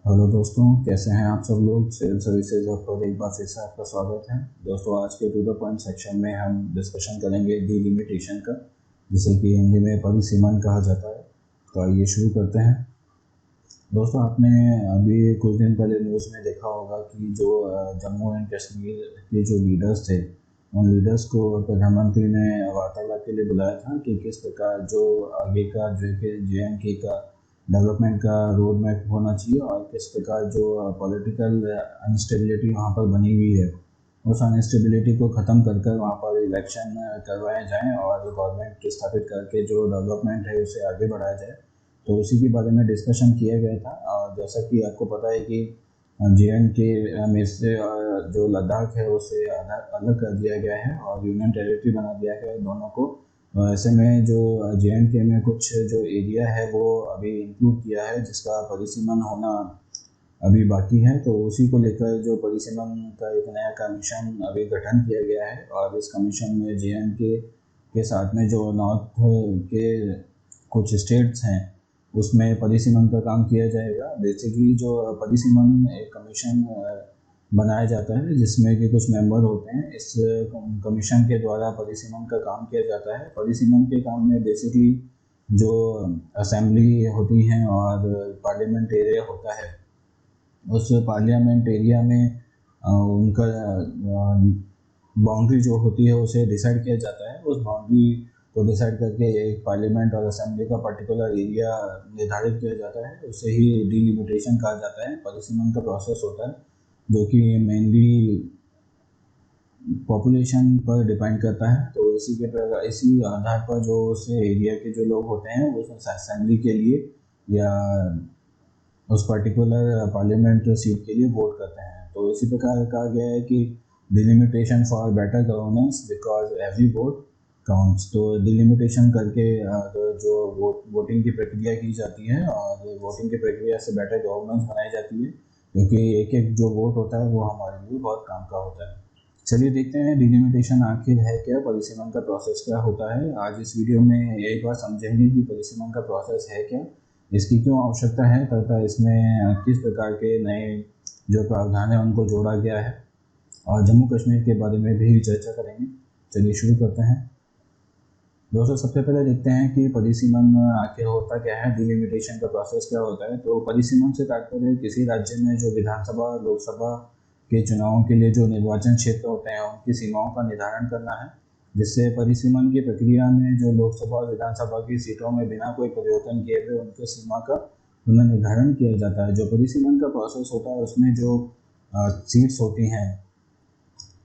Hello दोस्तों, कैसे हैं आप सब लोग। सिविल सर्विसेज हब पर एक बार फिर से आपका स्वागत है। दोस्तों, आज के टू द पॉइंट सेक्शन में हम डिस्कशन करेंगे डिलिमिटेशन का, जिसे कि हिंदी में परिसीमन कहा जाता है। तो आइए शुरू करते हैं। दोस्तों, आपने अभी कुछ दिन पहले न्यूज़ में देखा होगा कि जो जम्मू एंड कश्मीर के जो लीडर्स थे, उन लीडर्स को प्रधानमंत्री ने वार्तालाप के लिए बुलाया था कि किस प्रकार जो आगे का JNK का डेवलपमेंट का रोड मैप होना चाहिए और किस प्रकार जो पॉलिटिकल अनस्टेबिलिटी वहाँ पर बनी हुई है, उस अनस्टेबिलिटी को ख़त्म कर कर वहाँ पर इलेक्शन करवाए जाएं और गवर्नमेंट स्थापित करके जो डेवलपमेंट है उसे आगे बढ़ाया जाए। तो उसी के बारे में डिस्कशन किया गया था। और जैसा कि आपको पता है कि JNK में से जो लद्दाख है उसे अलग कर दिया गया है और यूनियन टेरिटरी बना दिया गया है दोनों को। ऐसे में जो JNK में कुछ जो एरिया है वो अभी इंक्लूड किया है, जिसका परिसीमन होना अभी बाकी है। तो उसी को लेकर जो परिसीमन का एक नया कमीशन अभी गठन किया गया है और इस कमीशन में JNK के साथ में जो नॉर्थ के कुछ स्टेट्स हैं उसमें परिसीमन का काम किया जाएगा। बेसिकली जो परिसीमन एक कमीशन बनाया जाता है जिसमें कि कुछ मेंबर होते हैं। इस कमीशन के द्वारा परिसीमन का काम किया जाता है। परिसीमन के काम में बेसिकली जो असेंबली होती हैं और पार्लियामेंट एरिया होता है, उस पार्लियामेंट एरिया में उनका बाउंड्री जो होती है उसे डिसाइड किया जाता है। उस बाउंड्री को डिसाइड करके एक पार्लियामेंट और असेंबली का पर्टिकुलर एरिया निर्धारित किया जाता है, उसे ही डिलिमिटेशन कहा जाता है। परिसीमन का प्रोसेस होता है जो कि मेनली पॉपुलेशन पर डिपेंड करता है। तो इसी आधार पर जो उस एरिया के जो लोग होते हैं वो उस असेंबली के लिए या उस पर्टिकुलर पार्लियामेंट सीट के लिए वोट करते हैं। तो इसी प्रकार कहा गया है कि delimitation for better governance because every vote counts. तो डिलिमिटेशन करके जो वोटिंग की प्रक्रिया की जाती है और वोटिंग की प्रक्रिया से बेटर गवर्नेंस बनाई जाती है, क्योंकि एक एक जो वोट होता है वो हमारे लिए बहुत काम का होता है। चलिए देखते हैं डिलिमिटेशन आखिर है क्या, परिसीमन का प्रोसेस क्या होता है। आज इस वीडियो में एक बार समझेंगे कि परिसीमन का प्रोसेस है क्या, इसकी क्यों आवश्यकता है तथा इसमें किस प्रकार के नए जो प्रावधान है उनको जोड़ा गया है, और जम्मू कश्मीर के बारे में भी चर्चा करेंगे। चलिए शुरू करते हैं। दोस्तों, सबसे पहले देखते हैं कि परिसीमन आखिर होता क्या है, डिलिमिटेशन का प्रोसेस क्या होता है। तो परिसीमन से तात्पर्य किसी राज्य में जो विधानसभा लोकसभा के चुनावों के लिए जो निर्वाचन क्षेत्र होते हैं उनकी सीमाओं का निर्धारण करना है, जिससे परिसीमन की प्रक्रिया में जो लोकसभा और विधानसभा की सीटों में बिना कोई परिवर्तन किए हुए उनके सीमा का पुनर्निर्धारण किया जाता है। जो परिसीमन का प्रोसेस होता है उसमें जो सीट्स होती हैं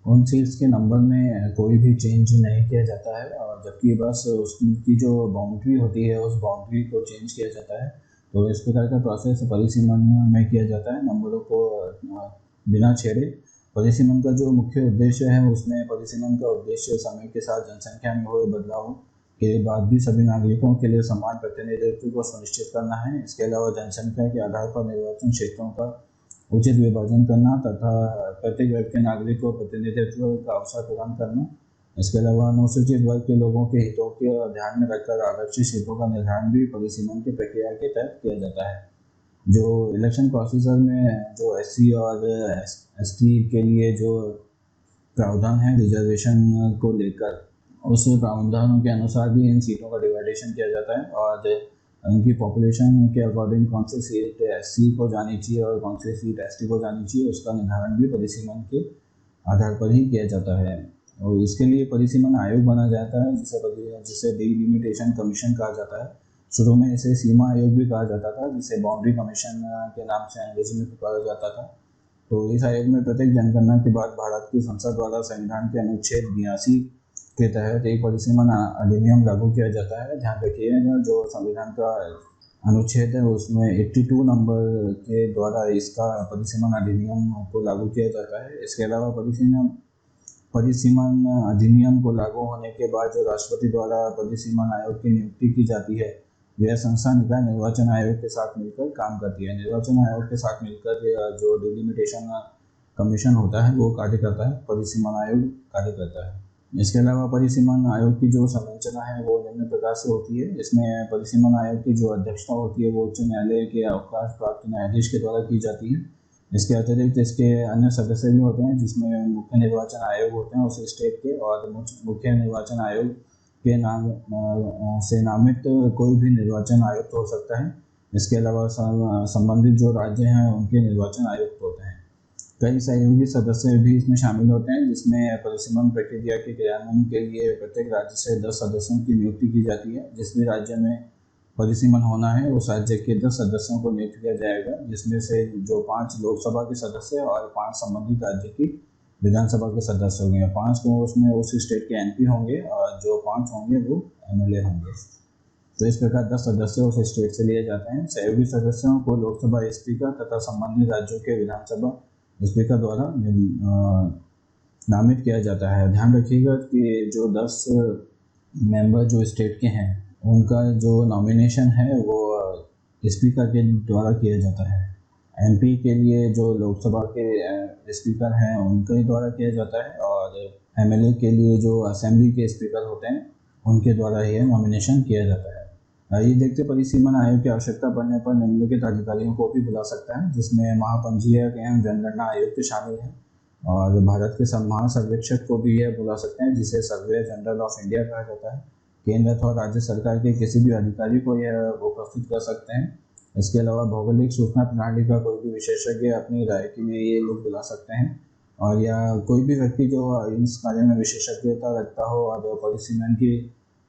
उन सीट्स के नंबर में कोई भी चेंज नहीं किया जाता है, और जबकि बस उसकी जो बाउंड्री होती है उस बाउंड्री को चेंज किया जाता है। तो इस प्रकार का प्रोसेस परिसीमन में किया जाता है, नंबरों को बिना छेड़े। परिसीमन का जो मुख्य उद्देश्य है उसमें परिसीमन का उद्देश्य समय के साथ जनसंख्या में हुए बदलाव के बाद भी सभी नागरिकों के लिए समान प्रतिनिधित्व को सुनिश्चित करना है। इसके अलावा जनसंख्या के आधार पर निर्वाचन क्षेत्रों का उचित विभाजन करना तथा प्रत्येक व्यक्ति नागरिक को प्रतिनिधित्व का अवसर प्रदान करना। इसके अलावा अनुसूचित वर्ग के लोगों के हितों के ध्यान में रखकर आरक्षित सीटों का निर्धारण भी परिसीमन की प्रक्रिया के तहत किया जाता है। जो इलेक्शन प्रोसीजर में जो SC और ST के लिए जो प्रावधान है रिजर्वेशन को लेकर, उस प्रावधानों के अनुसार भी इन सीटों का डिवाइडेशन किया जाता है और उनकी पॉपुलेशन के अकॉर्डिंग कौन सी सीट SC को जानी चाहिए और कौन सी सीट ST को जानी चाहिए उसका निर्धारण भी परिसीमन के आधार पर ही किया जाता है। और इसके लिए परिसीमन आयोग बना जाता है जिसे डिलिमिटेशन कमीशन कहा जाता है। शुरू में इसे सीमा आयोग भी कहा जाता था, जिसे बाउंड्री कमीशन के नाम से अंग्रेजी में पुकारा जाता था। तो इस आयोग में प्रत्येक जनगणना के बाद भारत की संसद द्वारा संविधान के अनुच्छेद 82 के तहत एक परिसीमन अधिनियम लागू किया जाता है। ध्यान रखिएगा, जो संविधान का अनुच्छेद है उसमें 82 नंबर के द्वारा इसका परिसीमन अधिनियम को लागू किया जाता है। इसके अलावा परिसीमन अधिनियम को लागू होने के बाद जो राष्ट्रपति द्वारा परिसीमन आयोग की नियुक्ति की जाती है, यह संस्था निकाय निर्वाचन आयोग के साथ मिलकर काम करती है। निर्वाचन आयोग के साथ मिलकर जो डिलिमिटेशन कमीशन होता है वो कार्य करता है, परिसीमन आयोग कार्य करता है। इसके अलावा परिसीमन आयोग की जो संरचना है वो निम्न प्रकार से होती है। इसमें परिसीमन आयोग की जो अध्यक्षता होती है वो उच्च न्यायालय के अवकाश प्राप्त न्यायाधीश के द्वारा की जाती है। इसके अतिरिक्त इसके अन्य सदस्य भी होते हैं, जिसमें मुख्य निर्वाचन आयोग होते हैं उस स्टेट के, और मुख्य निर्वाचन आयोग के नाम से नामित कोई भी निर्वाचन आयुक्त हो सकता है। इसके अलावा संबंधित जो राज्य हैं उनके निर्वाचन आयुक्त होते हैं। कई सहयोगी सदस्य भी इसमें शामिल होते हैं, जिसमें परिसीमन प्रक्रिया के क्रियान्वयन के लिए प्रत्येक राज्य से 10 सदस्यों की नियुक्ति की जाती है। जिस भी राज्य में परिसीमन होना है उस राज्य के 10 सदस्यों को नियुक्त किया जाएगा, जिसमें से जो 5 लोकसभा के सदस्य और 5 संबंधित राज्य की विधानसभा के सदस्य होंगे। 5 को उसमें उस स्टेट के MP होंगे और जो 5 होंगे वो MLA होंगे। तो इस प्रकार 10 सदस्य उस स्टेट से लिए जाते हैं। सहयोगी सदस्यों को लोकसभा स्पीकर तथा संबंधित राज्यों के विधानसभा स्पीकर द्वारा नामित किया जाता है। ध्यान रखिएगा कि जो 10 मेंबर जो स्टेट के हैं उनका जो नॉमिनेशन है वो स्पीकर के द्वारा किया जाता है। MP के लिए जो लोकसभा के स्पीकर हैं उनके द्वारा किया जाता है, और MLA के लिए जो असेंबली के स्पीकर होते हैं उनके द्वारा यह नॉमिनेशन किया जाता है। ये देखते परिसीमन आयोग की आवश्यकता पड़ने पर निम्नलिखित अधिकारियों को भी बुला सकता है, जिसमें महापंजीयक एवं जनगणना आयुक्त शामिल हैं, और भारत के महासर्वेक्षक को भी यह बुला सकते हैं, जिसे सर्वे जनरल ऑफ इंडिया कहा जाता है। केंद्र अथवा राज्य सरकार के किसी भी अधिकारी को यह उपस्थित कर सकते हैं। इसके अलावा भौगोलिक सूचना प्रणाली का कोई भी विशेषज्ञ अपनी राय के लिए ये लोग बुला सकते हैं, और या कोई भी व्यक्ति जो इस कार्य में विशेषज्ञता रखता हो और परिसीमन की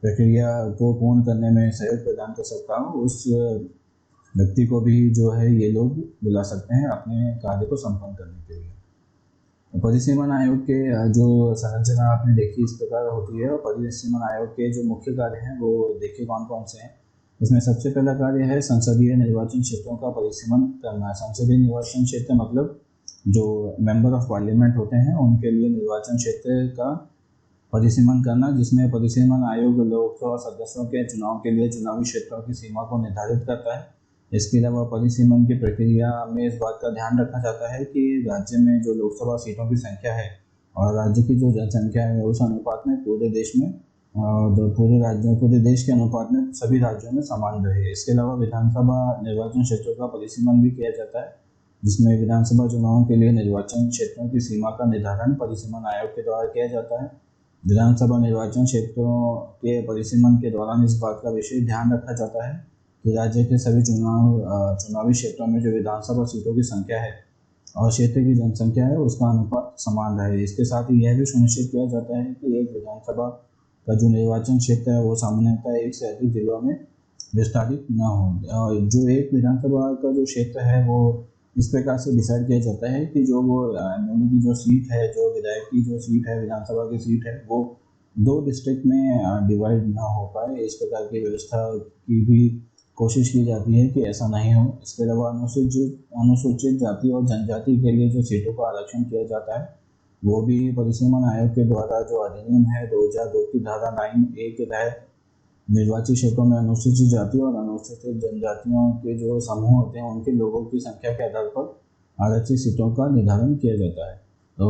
प्रक्रिया को पूर्ण करने में सहयोग प्रदान कर सकता हो, उस व्यक्ति को भी जो है ये लोग बुला सकते हैं अपने कार्य को संपन्न करने के लिए। परिसीमन आयोग के जो संरचना आपने देखी इस प्रकार होती है, और परिसीमन आयोग के जो मुख्य कार्य हैं वो देखिए कौन कौन से हैं। इसमें सबसे पहला कार्य है संसदीय निर्वाचन क्षेत्रों का परिसीमन करना। संसदीय निर्वाचन क्षेत्र मतलब जो मेंबर ऑफ पार्लियामेंट होते हैं उनके लिए निर्वाचन क्षेत्र का परिसीमन करना, जिसमें परिसीमन आयोग लोकसभा सदस्यों के चुनाव के लिए चुनावी क्षेत्रों की सीमा को निर्धारित करता है। इसके अलावा परिसीमन की प्रक्रिया में इस बात का ध्यान रखा जाता है कि राज्य में जो लोकसभा सीटों की संख्या है और राज्य की जो जनसंख्या है उस अनुपात में पूरे देश में पूरे देश के अनुपात में सभी राज्यों में समान रहे। इसके अलावा विधानसभा निर्वाचन क्षेत्रों का परिसीमन भी किया जाता है, जिसमें विधानसभा चुनाव के लिए निर्वाचन क्षेत्रों की सीमा का निर्धारण परिसीमन आयोग के द्वारा किया जाता है। विधानसभा निर्वाचन क्षेत्रों के परिसीमन के दौरान इस बात का विशेष ध्यान रखा जाता है कि राज्य के सभी चुनावी क्षेत्रों में जो विधानसभा सीटों की संख्या है और क्षेत्र की जनसंख्या है उसका अनुपात समान रहे। इसके साथ ही यह भी सुनिश्चित किया जाता है कि एक विधानसभा का जो निर्वाचन क्षेत्र है वो सामान्यतः एक से अधिक जिलों में विस्तारित न हो। जो एक विधानसभा का जो क्षेत्र है वो इस प्रकार से डिसाइड किया जाता है कि जो वो MLA की जो सीट है, जो विधायक की जो सीट है, विधानसभा की सीट है, वो 2 डिस्ट्रिक्ट में डिवाइड ना हो पाए। इस प्रकार की व्यवस्था की भी कोशिश की जाती है कि ऐसा नहीं हो। इसके अलावा अनुसूचित जाति और जनजाति के लिए जो सीटों का आरक्षण किया जाता है वो भी परिसीमन आयोग के द्वारा जो अधिनियम है 2002 की धारा 9A के तहत निर्वाचित क्षेत्रों में अनुसूचित जाति और अनुसूचित जनजातियों के जो समूह होते हैं उनके लोगों की संख्या के आधार पर आरक्षित सीटों का निर्धारण किया जाता है। तो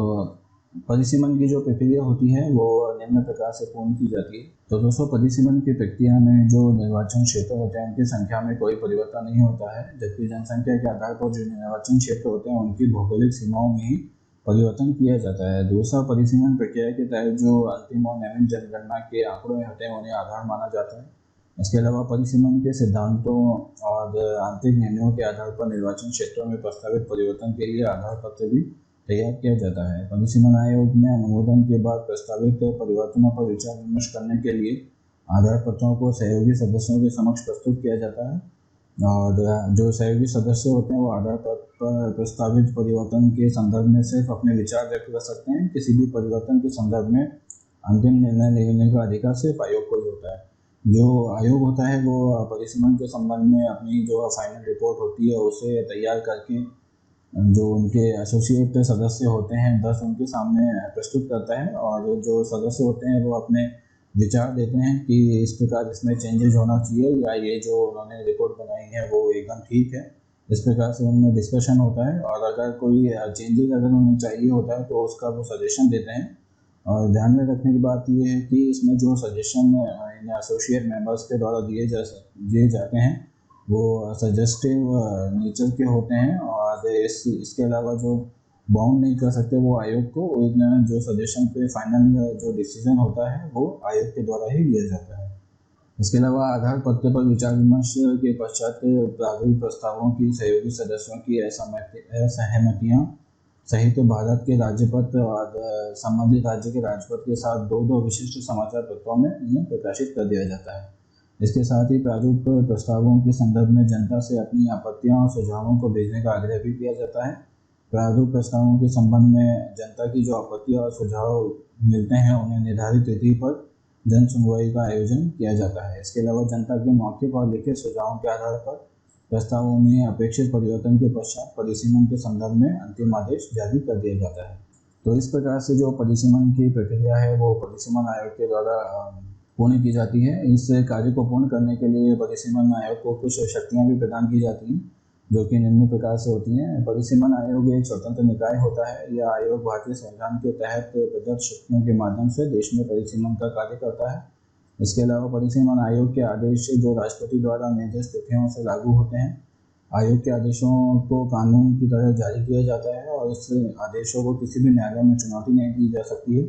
परिसीमन की जो प्रक्रिया होती है वो निम्न प्रकार से पूर्ण की जाती है। तो दोस्तों, परिसीमन की प्रक्रिया में जो निर्वाचन क्षेत्र होते हैं उनकी संख्या में कोई परिवर्तन नहीं होता है, जबकि जनसंख्या के आधार पर जो निर्वाचन क्षेत्र होते हैं उनकी भौगोलिक सीमाओं में ही परिवर्तन किया जाता है। दूसरा, परिसीमन प्रक्रिया के तहत जो अंतिम और नवीन जनगणना के आंकड़े होते हैं उन्हें आधार माना जाता है। इसके अलावा परिसीमन के सिद्धांतों और आंतरिक निर्णयों के आधार पर निर्वाचन क्षेत्रों में प्रस्तावित परिवर्तन के लिए आधार पत्र भी तैयार किया जाता है। परिसीमन आयोग में अनुमोदन के बाद प्रस्तावित परिवर्तनों पर विचार विमर्श करने के लिए आधार पत्रों को सहयोगी सदस्यों के समक्ष प्रस्तुत किया जाता है, और जो सहयोगी सदस्य होते हैं वो आधार पत्र पर प्रस्तावित परिवर्तन के संदर्भ में सिर्फ अपने विचार व्यक्त कर सकते हैं। किसी भी परिवर्तन के संदर्भ में अंतिम निर्णय लेने का अधिकार सिर्फ आयोग को ही होता है। जो आयोग होता है वो परिसीमन के संबंध में अपनी जो फाइनल रिपोर्ट होती है उसे तैयार करके जो उनके एसोसिएट सदस्य होते हैं 10 उनके सामने प्रस्तुत करता है, और जो सदस्य होते हैं वो अपने विचार देते हैं कि इस प्रकार इसमें चेंजेस होना चाहिए या ये जो उन्होंने रिपोर्ट बनाई है वो एकदम ठीक है। इस प्रकार से उनमें डिस्कशन होता है, और अगर कोई चेंजेस अगर उन्हें चाहिए होता है तो उसका वो सजेशन देते हैं, और ध्यान में रखने की बात ये है कि इसमें जो सजेशन इन एसोसिएट मेंबर्स के द्वारा दिए जाते हैं वो सजेस्टिव नेचर के होते हैं, और इसके अलावा जो बाउंड नहीं कर सकते वो आयोग को, इन जो सजेशन पे फाइनल जो डिसीजन होता है वो आयोग के द्वारा ही लिया जाता है। इसके अलावा आधार पत्र पर विचार विमर्श के पश्चात प्रारूप प्रस्तावों की सहयोगी सदस्यों की असहमतियाँ सहित भारत के राज्यपत्र और संबंधित राज्य के राजपत्र के साथ दो विशिष्ट समाचार पत्रों में इन्हें प्रकाशित कर दिया जाता है। इसके साथ ही प्रारूप प्रस्तावों के संदर्भ में जनता से अपनी आपत्तियां और सुझावों को भेजने का आग्रह भी किया जाता है। प्रारूप प्रस्तावों के संबंध में जनता की जो आपत्तियां और सुझाव मिलते हैं उन्हें निर्धारित तिथि पर जन सुनवाई का आयोजन किया जाता है। इसके अलावा जनता के मौखिक और लिखित सुझावों के आधार पर प्रस्तावों में अपेक्षित परिवर्तन के पश्चात परिसीमन के संदर्भ में अंतिम आदेश जारी कर दिया जाता है। तो इस प्रकार से जो परिसीमन की प्रक्रिया है वो परिसीमन आयोग के द्वारा पूर्ण की जाती है। इस कार्य को पूर्ण करने के लिए परिसीमन आयोग को कुछ शक्तियाँ भी प्रदान की जाती हैं, जो कि निम्न प्रकार से होती हैं। परिसीमन आयोग एक स्वतंत्र निकाय होता है। यह आयोग भारतीय संविधान के तहत प्रदत्त शक्तियों के माध्यम से देश में परिसीमन का कार्य करता है। इसके अलावा परिसीमन आयोग के आदेश जो राष्ट्रपति द्वारा निर्दिष्ट तिथियों से लागू होते हैं। आयोग के आदेशों को कानून की तरह जारी किया जाता है और इस आदेशों को किसी भी न्यायालय में चुनौती नहीं दी जा सकती है।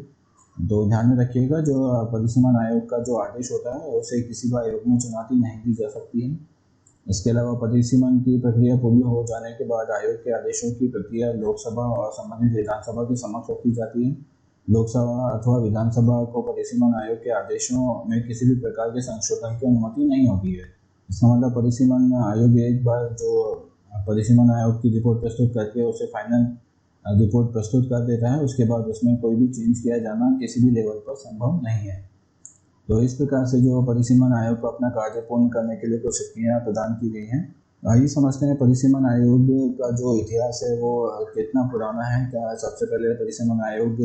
तो ध्यान में रखिएगा, जो परिसीमन आयोग का जो आदेश होता है उसे किसी भी आयोग में चुनौती नहीं दी जा सकती है। इसके अलावा परिसीमन की प्रक्रिया पूरी हो जाने के बाद आयोग के आदेशों की प्रक्रिया लोकसभा और संबंधित विधानसभा के समक्ष रखी जाती है। लोकसभा अथवा विधानसभा को परिसीमन आयोग के आदेशों में किसी भी प्रकार के संशोधन की अनुमति नहीं होती है। इसका मतलब परिसीमन आयोग एक बार जो परिसीमन आयोग की रिपोर्ट प्रस्तुत करके उसे फाइनल रिपोर्ट प्रस्तुत कर देता है, उसके बाद उसमें कोई भी चेंज किया जाना किसी भी लेवल पर संभव नहीं है। तो इस प्रकार से जो परिसीमन आयोग को अपना कार्य पूर्ण करने के लिए कुछ शक्तियाँ प्रदान की गई हैं। आइए समझते हैं परिसीमन आयोग का जो इतिहास है वो कितना पुराना है। क्या सबसे पहले परिसीमन आयोग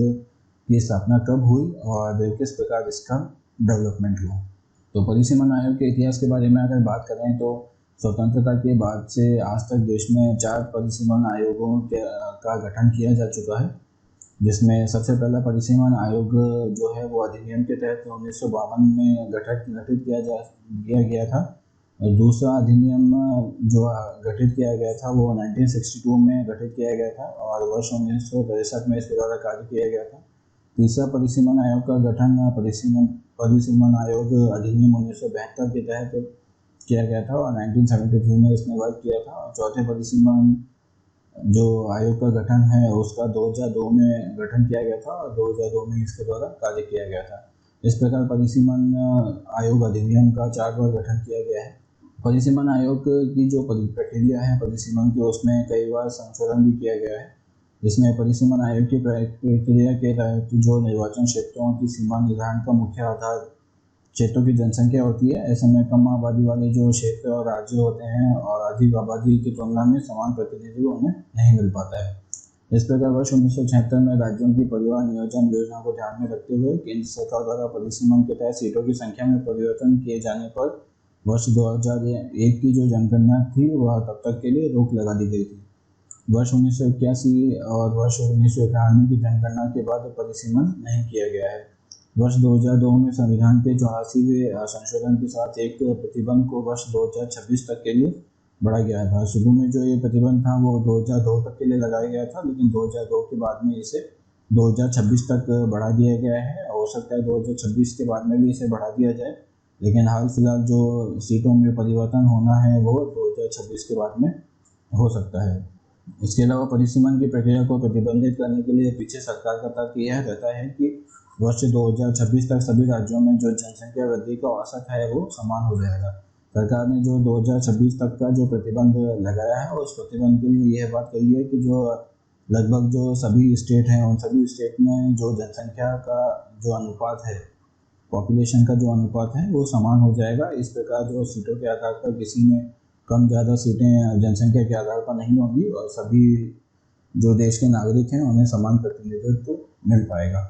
की स्थापना कब हुई और किस प्रकार इसका डेवलपमेंट हुआ। तो परिसीमन आयोग के इतिहास के बारे में अगर बात करें तो स्वतंत्रता के बाद से आज तक देश में 4 परिसीमन आयोगों का गठन किया जा चुका है, जिसमें सबसे पहला परिसीमन आयोग जो है वो अधिनियम के तहत 1952 में गठित किया गया था। और दूसरा अधिनियम जो गठित किया गया था वो 1962 में गठित किया गया था और वर्ष 1963 में इसके द्वारा कार्य किया गया था। तीसरा परिसीमन आयोग का गठन परिसीमन आयोग अधिनियम 1972 के तहत किया गया था और 1973 में इसने वर्क किया था। और चौथे परिसीमन जो आयोग का गठन है उसका 2002 में गठन किया गया था और 2002 में इसके द्वारा कार्य किया गया था। इस प्रकार परिसीमन आयोग अधिनियम का 4 बार गठन किया गया है। परिसीमन आयोग की जो प्रक्रिया है परिसीमन की, उसमें कई बार संशोधन भी किया गया है, जिसमें परिसीमन आयोग की प्रक्रिया के तहत जो निर्वाचन क्षेत्रों की सीमा निर्धारण का मुख्य आधार क्षेत्रों की जनसंख्या होती है, ऐसे में कम आबादी वाले जो क्षेत्र और राज्य होते हैं और अधिक आबादी की तुलना में समान प्रतिनिधित्व उन्हें नहीं मिल पाता है। इस प्रकार वर्ष 1976 में राज्यों की परिवार नियोजन योजना को ध्यान में रखते हुए केंद्र सरकार द्वारा परिसीमन के तहत सीटों की संख्या में परिवर्तन किए जाने पर वर्ष 2001 की जो जनगणना थी वह तब तक के लिए रोक लगा दी गई थी। वर्ष 1981 और वर्ष 1991 की जनगणना के बाद परिसीमन नहीं किया गया है। वर्ष 2002 में संविधान के 84वें संशोधन के साथ एक प्रतिबंध को वर्ष 2026 तक के लिए बढ़ा गया था। शुरू में जो ये प्रतिबंध था वो 2002 तक के लिए लगाया गया था, लेकिन 2002 के बाद में इसे 2026 तक बढ़ा दिया गया है। हो सकता है 2026 के बाद में भी इसे बढ़ा दिया जाए, लेकिन हाल फिलहाल जो सीटों में परिवर्तन होना है वो 2026 के बाद में हो सकता है। इसके अलावा परिसीमन की प्रक्रिया को प्रतिबंधित करने के लिए पीछे सरकार का तर्क यह रहता है कि वर्ष 2026 तक सभी राज्यों में जो जनसंख्या वृद्धि का औसत है वो समान हो जाएगा। सरकार ने जो 2026 तक का जो प्रतिबंध लगाया है उस प्रतिबंध के लिए यह बात कही है कि जो लगभग जो सभी स्टेट हैं उन सभी स्टेट में जो जनसंख्या का जो अनुपात है, पॉपुलेशन का जो अनुपात है वो समान हो जाएगा। इस प्रकार जो सीटों के आधार पर किसी में कम ज़्यादा सीटें जनसंख्या के आधार पर नहीं होंगी और सभी जो देश के नागरिक हैं उन्हें समान प्रतिनिधित्व मिल पाएगा।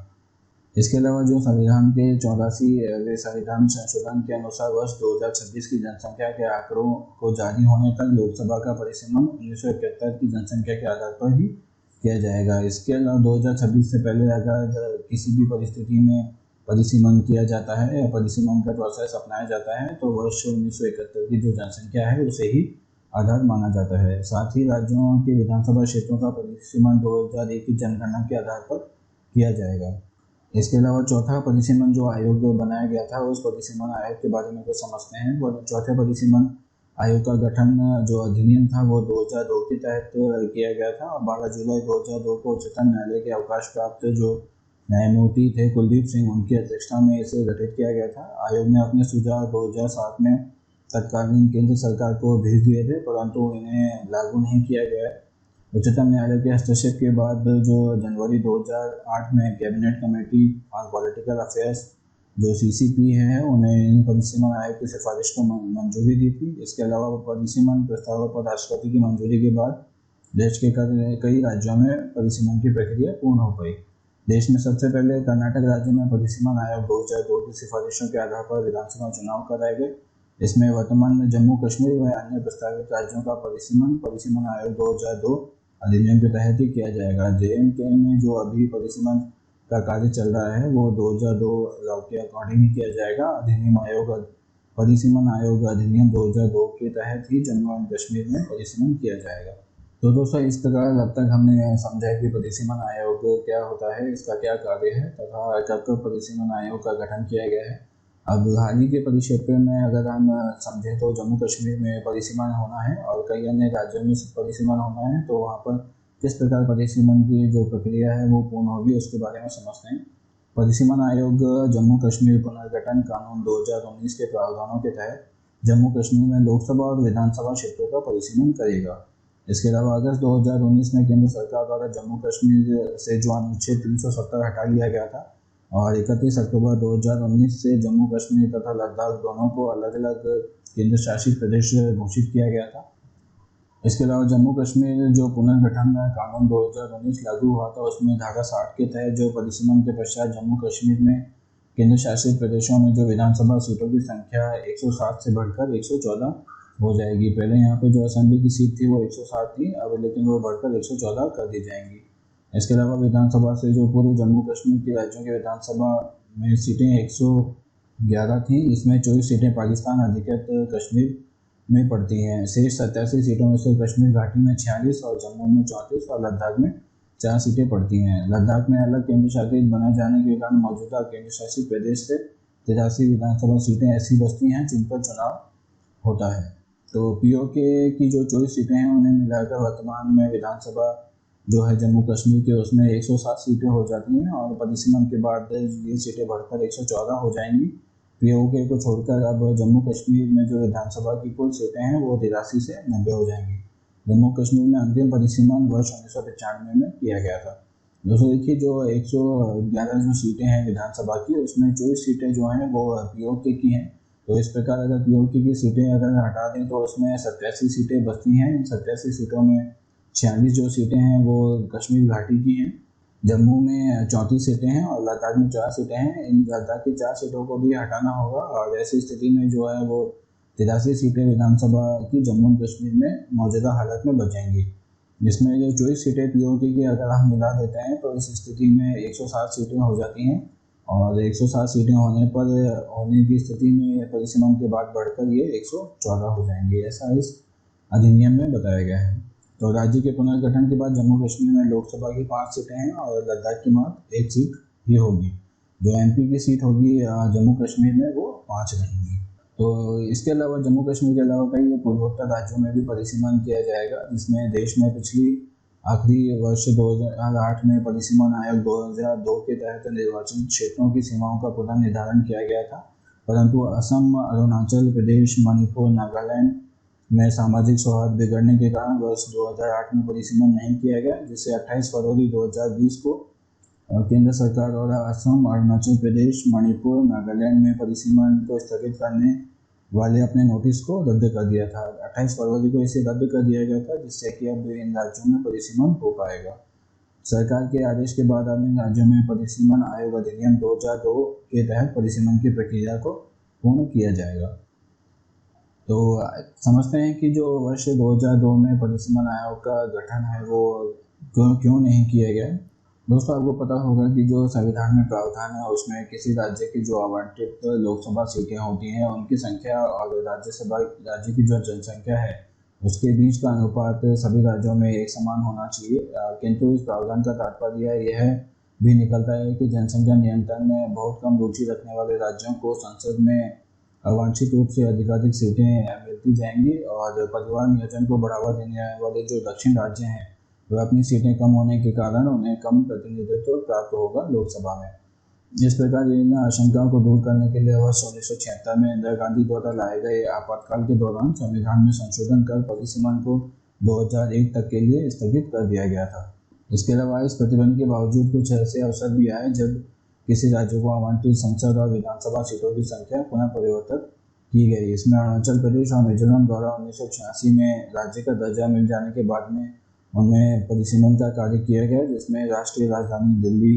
इसके अलावा जो संविधान के 84वें संविधान संशोधन के अनुसार वर्ष 2026 की जनसंख्या के आंकड़ों को जारी होने तक लोकसभा का परिसीमन 1971 की जनसंख्या के आधार पर ही किया जाएगा। इसके अलावा 2026 से पहले अगर किसी भी परिस्थिति में परिसीमन किया जाता है या परिसीमन का प्रोसेस अपनाया जाता है तो वर्ष 1971 की जो जनसंख्या है उसे ही आधार माना जाता है। साथ ही राज्यों के विधानसभा क्षेत्रों का परिसीमन 2001 की जनगणना के आधार पर किया जाएगा। इसके अलावा चौथा परिसीमन जो आयोग बनाया गया था, उस परिसीमन आयोग के बारे में कुछ समझते हैं। वो चौथे परिसीमन आयोग का गठन जो अधिनियम था वो 2002 के तहत किया गया था और 12 जुलाई 2002 को उच्चतम न्यायालय के अवकाश प्राप्त जो न्यायमूर्ति थे कुलदीप सिंह, उनकी अध्यक्षता में इसे गठित किया गया था। आयोग ने अपने सुझाव 2007 में तत्कालीन केंद्र सरकार को भेज दिए थे, परंतु इन्हें लागू नहीं किया गया। उच्चतम न्यायालय के हस्तक्षेप के बाद जो जनवरी 2008 में cabinet committee on political affairs जो CCP है, उन्हें इन परिसीमन आयोग की सिफारिश को मंजूरी दी थी। इसके अलावा परिसीमन प्रस्तावों पर राष्ट्रपति की मंजूरी के बाद देश के कई राज्यों में परिसीमन की प्रक्रिया पूर्ण हो गई। देश में सबसे पहले कर्नाटक राज्य में परिसीमन आयोग 2002 की सिफारिशों के आधार पर विधानसभा चुनाव कराए गए। इसमें वर्तमान में जम्मू कश्मीर व अन्य प्रस्तावित राज्यों का परिसीमन आयोग 2002 अधिनियम के तहत ही किया जाएगा। JNK में जो अभी परिसीमन का कार्य चल रहा है वो 2002 लॉ के अकॉर्डिंग ही किया जाएगा। परिसीमन आयोग अधिनियम 2002 के तहत ही जम्मू एंड कश्मीर में परिसीमन किया जाएगा। तो दोस्तों, इस प्रकार अब तक हमने समझा कि परिसीमन आयोग क्या होता है, इसका क्या कार्य है तथा कब कब परिसीमन आयोग का गठन किया गया है। अब हाल ही के परिक्षेत्र में अगर हम समझें तो जम्मू कश्मीर में परिसीमन होना है और कई अन्य राज्यों में परिसीमन होना है, तो वहाँ पर किस प्रकार परिसीमन की जो प्रक्रिया है वो पूर्ण होगी उसके बारे में समझते हैं। परिसीमन आयोग जम्मू कश्मीर पुनर्गठन कानून 2019 के प्रावधानों के तहत जम्मू कश्मीर में लोकसभा और विधानसभा क्षेत्रों का परिसीमन करेगा। इसके अलावा अगस्त 2019 में केंद्र सरकार द्वारा जम्मू कश्मीर से जो अनुच्छेद 370 हटा लिया गया था और 31 अक्टूबर 2019 से जम्मू कश्मीर तथा लद्दाख दोनों को अलग अलग केंद्र शासित प्रदेश घोषित किया गया था। इसके अलावा जम्मू कश्मीर जो पुनर्गठन कानून 2019 लागू हुआ था, उसमें धारा 60 के तहत जो परिसीमन के पश्चात जम्मू कश्मीर में केंद्र शासित प्रदेशों में जो विधानसभा सीटों की संख्या 107 से बढ़कर 114 हो जाएगी। पहले यहाँ पे जो असेंबली की सीट थी वो 107 थी, अब लेकिन वो बढ़कर 114 कर दी जाएंगी। इसके अलावा विधानसभा से जो पूर्व जम्मू कश्मीर की राज्यों की विधानसभा में सीटें 111 थी, इसमें 24 सीटें पाकिस्तान अधिकृत कश्मीर में पड़ती हैं। शेष 87 सीटों में से कश्मीर घाटी में 46 और जम्मू में 34 और लद्दाख में 4 सीटें पड़ती हैं। लद्दाख में अलग केंद्र शासित बनाए जाने के कारण मौजूदा केंद्र शासित प्रदेश से 83 विधानसभा सीटें ऐसी बचती हैं जिन पर चुनाव होता है। तो POK की जो 24 सीटें हैं उन्हें मिलाकर वर्तमान में विधानसभा जो है जम्मू कश्मीर के उसमें 107 सीटें हो जाती हैं और परिसीमन के बाद ये सीटें बढ़कर 114 हो जाएंगी। POK को छोड़कर अब जम्मू कश्मीर में जो विधानसभा की कुल सीटें हैं वो 83 से 90 हो जाएंगी। जम्मू कश्मीर में अंतिम परिसीमन वर्ष 1995 में किया गया था। दोस्तों देखिए, जो 111 जो सीटें हैं विधानसभा की, उसमें 24 सीटें जो हैं वो POK की हैं। तो इस प्रकार अगर POK की सीटें अगर हटा दें तो उसमें 87 सीटें बचती हैं। इन 87 सीटों में 46 जो सीटें हैं वो कश्मीर घाटी की हैं, जम्मू में 34 सीटें हैं और लद्दाख में 4 सीटें हैं। इन लद्दाख की 4 सीटों को भी हटाना होगा और ऐसी स्थिति में जो है वो 83 सीटें विधानसभा की जम्मू कश्मीर में मौजूदा हालत में बचेंगी, जिसमें जो 24 सीटें POK की अगर हम मिला देते हैं तो इस स्थिति में 107 सीटें हो जाती हैं और 107 सीटें होने की स्थिति में परिसीमन के बाद बढ़कर ये 114 हो जाएंगी। ऐसा इस अधिनियम में बताया गया है। तो राज्य के पुनर्गठन के बाद जम्मू कश्मीर में लोकसभा की 5 सीटें हैं और लद्दाख की मात्र 1 सीट ही होगी। जो MP की सीट होगी जम्मू कश्मीर में वो 5 रहेंगी। तो इसके अलावा जम्मू कश्मीर के अलावा कई पूर्वोत्तर राज्यों में भी परिसीमन किया जाएगा, जिसमें देश में पिछली आखिरी वर्ष 2008 में परिसीमन आयोग 2002 के तहत निर्वाचन क्षेत्रों की सीमाओं का पुनर्निर्धारण किया गया था, परंतु असम, अरुणाचल प्रदेश, मणिपुर, नागालैंड में सामाजिक सौहार्द बिगड़ने के कारण वर्ष 2008 में परिसीमन नहीं किया गया, जिससे 28 फरवरी 2020 को केंद्र सरकार द्वारा असम, अरुणाचल प्रदेश, मणिपुर, नागालैंड में परिसीमन को स्थगित करने वाले अपने नोटिस को रद्द कर दिया था। 28 फरवरी को इसे रद्द कर दिया गया था, जिससे कि अब इन राज्यों में परिसीमन हो पाएगा। सरकार के आदेश के बाद अब इन राज्यों में परिसीमन आयोग अधिनियम 2002 के तहत परिसीमन की प्रक्रिया को पूर्ण किया जाएगा। तो समझते हैं कि जो वर्ष 2002 में परिसीमन आयोग का गठन है वो क्यों क्यों नहीं किया गया? दोस्तों, आपको पता होगा कि जो संविधान में प्रावधान है उसमें किसी राज्य की जो आवंटित लोकसभा सीटें होती हैं उनकी संख्या और राज्य की जो जनसंख्या है उसके बीच का अनुपात सभी राज्यों में एक समान होना चाहिए। किंतु इस प्रावधान का तात्पर्य यह भी निकलता है कि जनसंख्या नियंत्रण में बहुत कम रुचि रखने वाले राज्यों को संसद में अवांछित रूप से अधिकाधिक सीटें मिलती जाएंगी और परिवार नियोजन को बढ़ावा देने वाले जो दक्षिण राज्य हैं वह अपनी सीटें कम होने के कारण उन्हें कम प्रतिनिधित्व प्राप्त होगा लोकसभा में। इस प्रकार इन आशंकाओं को दूर करने के लिए वर्ष 1976 में इंदिरा गांधी द्वारा लाए गए आपातकाल के दौरान संविधान में संशोधन कर परिसीमन को 2001 तक के लिए स्थगित कर दिया गया था। इसके अलावा इस प्रतिबंध के बावजूद कुछ ऐसे अवसर भी आए जब किसी राज्य को आवंटित संसद और विधानसभा सीटों की संख्या पुनः परिवर्तित की गई। इसमें अरुणाचल प्रदेश और मिजोरम द्वारा 1986 में राज्य का दर्जा मिल जाने के बाद में उनमें परिसीमन का कार्य किया गया, जिसमें राष्ट्रीय राजधानी दिल्ली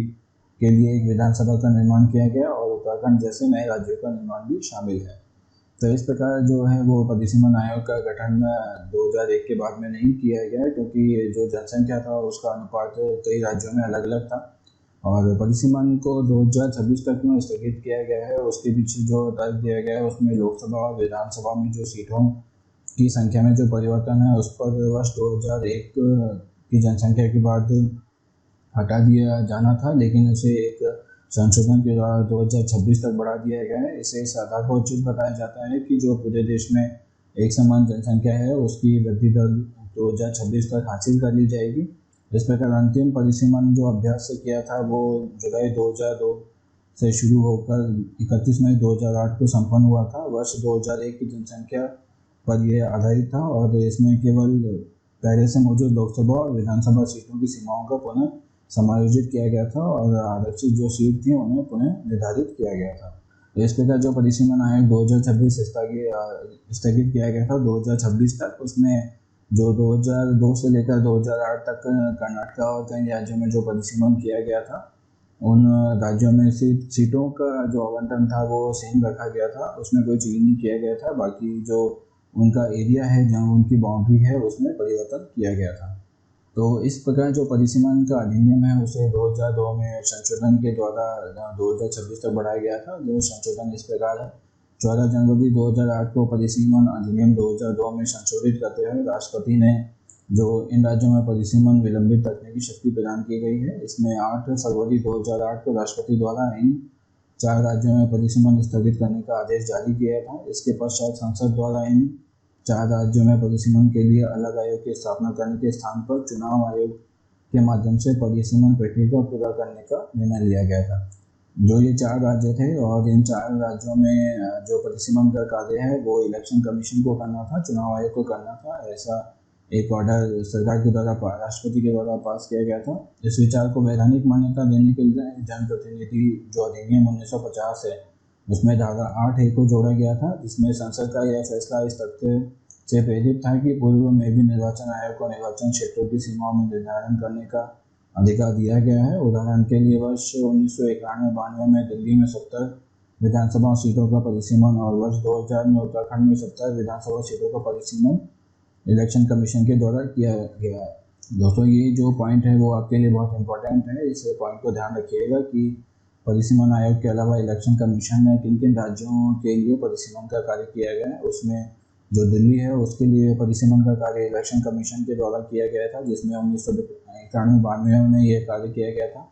के लिए एक विधानसभा का निर्माण किया गया और उत्तराखंड जैसे नए राज्यों का निर्माण भी शामिल है। तो इस प्रकार जो है वो परिसीमन आयोग का गठन 2001 के बाद में नहीं किया गया, क्योंकि जो जनसंख्या था उसका अनुपात कई राज्यों में अलग अलग था और परिसीमन को 2026 तक में स्थगित किया गया है। उसके पीछे जो तर्क दिया गया है उसमें लोकसभा और विधानसभा में जो सीटों की संख्या में जो परिवर्तन है उस पर वर्ष 2001 की जनसंख्या के बाद हटा दिया जाना था, लेकिन उसे एक संशोधन के द्वारा 2026 तक बढ़ा दिया गया है। इसे इस आधार पर उचित बताया जाता है कि जो पूरे देश में एक समान जनसंख्या है उसकी वृद्धि दर 2026 तक हासिल कर ली जाएगी। इस प्रकार अंतिम परिसीमन जो अभ्यास से किया था वो जुलाई 2002 से शुरू होकर 31 मई 2008 को संपन्न हुआ था। वर्ष 2001 की जनसंख्या पर यह आधारित था और इसमें केवल पहले से मौजूद लोकसभा और विधानसभा सीटों की सीमाओं का पुनः समायोजित किया गया था और आरक्षित जो सीट थी उन्हें पुनः निर्धारित किया गया था। तो इस प्रकार जो परिसीमन आयोग 2026 स्थगित किया गया था 2026 तक, उसमें जो 2002 से लेकर 2008 तक कर्नाटक और कई राज्यों में जो परिसीमन किया गया था उन राज्यों में सीटों का जो आवंटन था वो सेम रखा गया था, उसमें कोई चेंज नहीं किया गया था। बाकी जो उनका एरिया है जहाँ उनकी बाउंड्री है उसमें परिवर्तन किया गया था। तो इस प्रकार जो परिसीमन का अधिनियम है उसे 2002 में संशोधन के द्वारा 2026 तक बढ़ाया गया था। जो संशोधन इस प्रकार है: 14 जनवरी 2008 को परिसीमन अधिनियम 2002 में संशोधित करते हुए राष्ट्रपति ने जो इन राज्यों में परिसीमन विलंबित रखने की शक्ति प्रदान की गई है। इसमें 8 फरवरी 2008 को राष्ट्रपति द्वारा इन 4 राज्यों में परिसीमन स्थगित करने का आदेश जारी किया था। इसके पश्चात संसद द्वारा इन 4 राज्यों में परिसीमन के लिए अलग आयोग की स्थापना करने के स्थान पर चुनाव आयोग के माध्यम से परिसीमन प्रक्रिया को पूरा करने का निर्णय लिया गया था। जो ये 4 राज्य थे और इन 4 राज्यों में जो परिसीमन का कार्य है वो इलेक्शन कमीशन को करना था, चुनाव आयोग को करना था। ऐसा एक ऑर्डर सरकार के द्वारा राष्ट्रपति के द्वारा पास किया गया था। इस विचार को वैधानिक मान्यता देने के लिए जनप्रतिनिधि जो अधिनियम 1950 है उसमें धारा 8A को जोड़ा गया था, जिसमें संसद का यह फैसला इस तथ्य से प्रेरित था कि पूर्व में भी निर्वाचन आयोग को निर्वाचन क्षेत्रों की सीमाओं में निर्धारण करने का अधिकार दिया गया है। उदाहरण के लिए वर्ष 1991-92 में दिल्ली में 70 विधानसभा सीटों का परिसीमन और वर्ष 2000 में उत्तराखंड में 70 विधानसभा सीटों का परिसीमन इलेक्शन कमीशन के द्वारा किया गया है। दोस्तों, ये जो पॉइंट है वो आपके लिए बहुत इंपॉर्टेंट है। इस पॉइंट को ध्यान रखिएगा कि परिसीमन आयोग के अलावा इलेक्शन कमीशन ने किन किन राज्यों के लिए परिसीमन का कार्य किया गया है। उसमें जो दिल्ली है उसके लिए परिसीमन का कार्य इलेक्शन कमीशन के द्वारा किया गया था, जिसमें 1991-92 में यह कार्य किया गया था।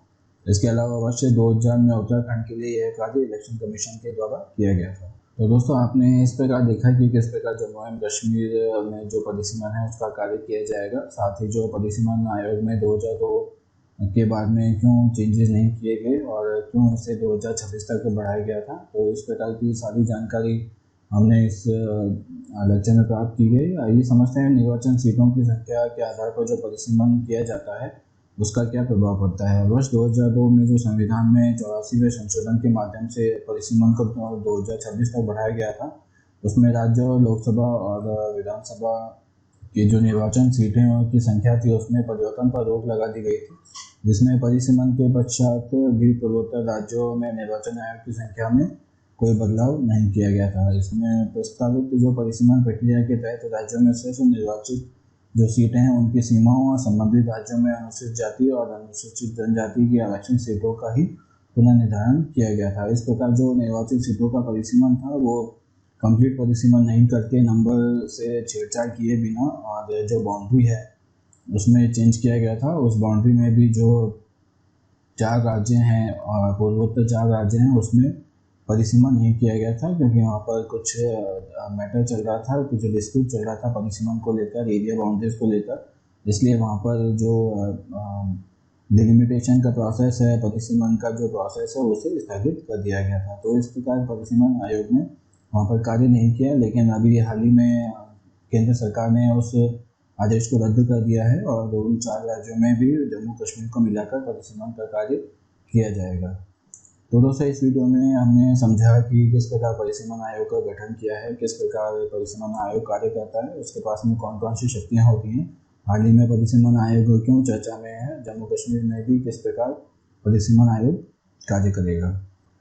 इसके अलावा वर्ष 2000 में उत्तराखंड के लिए यह कार्य इलेक्शन कमीशन के द्वारा किया गया था। तो दोस्तों, आपने इस प्रकार देखा कि किस प्रकार जम्मू एंड कश्मीर में जो परिसीमन है उसका कार्य किया जाएगा। साथ ही जो परिसीमन आयोग में 2002 के बाद में क्यों चेंजेस नहीं किए गए और क्यों इसे 2026 तक बढ़ाया गया था, तो इस प्रकार की सारी जानकारी हमने इस लेक्चर में प्राप्त की गई। आइए समझते हैं निर्वाचन सीटों की संख्या के आधार पर जो परिसीमन किया जाता है उसका क्या प्रभाव पड़ता है। वर्ष 2002 में जो संविधान में 84वें संशोधन के माध्यम से परिसीमन को 2026 तक बढ़ाया गया था, उसमें राज्य लोकसभा और विधानसभा की जो निर्वाचन सीटें की संख्या थी उसमें परिवर्तन पर रोक लगा दी गई थी, जिसमें परिसीमन के पश्चात भी पूर्वोत्तर राज्यों में निर्वाचन आयोग की संख्या में कोई बदलाव नहीं किया गया था। इसमें प्रस्तावित जो परिसीमन प्रक्रिया के तहत राज्यों में सिर्फ निर्वाचित जो सीटें हैं उनकी सीमाओं और संबंधित राज्यों में अनुसूचित जाति और अनुसूचित जनजाति की आरक्षण सीटों का ही पुनर्निर्धारण किया गया था। इस प्रकार जो निर्वाचित सीटों का परिसीमन था वो कंप्लीट परिसीमन नहीं करके नंबर से छेड़छाड़ किए बिना और जो बाउंड्री है उसमें चेंज किया गया था। उस बाउंड्री में भी जो 4 राज्य हैं और पूर्वोत्तर 4 राज्य हैं उसमें परिसीमन नहीं किया गया था, क्योंकि वहाँ पर कुछ मैटर चल रहा था, कुछ डिस्प्यूट चल रहा था परिसीमन को लेकर, एरिया बाउंड्रीज को लेकर। इसलिए वहाँ पर जो डिलिमिटेशन का प्रोसेस है, परिसीमन का जो प्रोसेस है उसे स्थगित कर दिया गया था। तो इस प्रकार परिसीमन आयोग ने वहाँ पर कार्य नहीं किया, लेकिन अभी हाल ही में केंद्र सरकार ने उस आदेश को रद्द कर दिया है और उन 4 राज्यों में भी जम्मू कश्मीर को मिलाकर परिसीमन का कार्य किया जाएगा। तो दोस्तों इस वीडियो में हमने समझा कि किस प्रकार परिसीमन आयोग का गठन किया है, किस प्रकार परिसीमन आयोग कार्य करता है, उसके पास में कौन कौन सी शक्तियाँ होती हैं, हाल ही में परिसीमन आयोग क्यों चर्चा में है, जम्मू कश्मीर में भी किस प्रकार परिसीमन आयोग कार्य करेगा।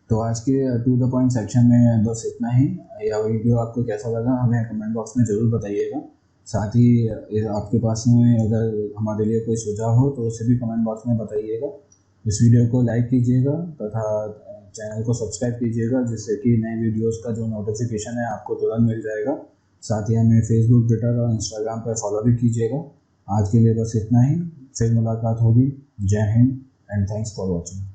तो आज के टू द पॉइंट सेक्शन में बस इतना ही। यह वीडियो आपको कैसा लगा हमें कमेंट बॉक्स में ज़रूर बताइएगा। साथ ही आपके पास में अगर हमारे लिए कोई सुझाव हो तो उसे भी कमेंट बॉक्स में बताइएगा। इस वीडियो को लाइक कीजिएगा तथा चैनल को सब्सक्राइब कीजिएगा, जिससे कि नए वीडियोस का जो नोटिफिकेशन है आपको तुरंत मिल जाएगा। साथ ही हमें फेसबुक, ट्विटर और इंस्टाग्राम पर फॉलो भी कीजिएगा। आज के लिए बस इतना ही, फिर मुलाकात होगी। जय Hind and thanks for watching.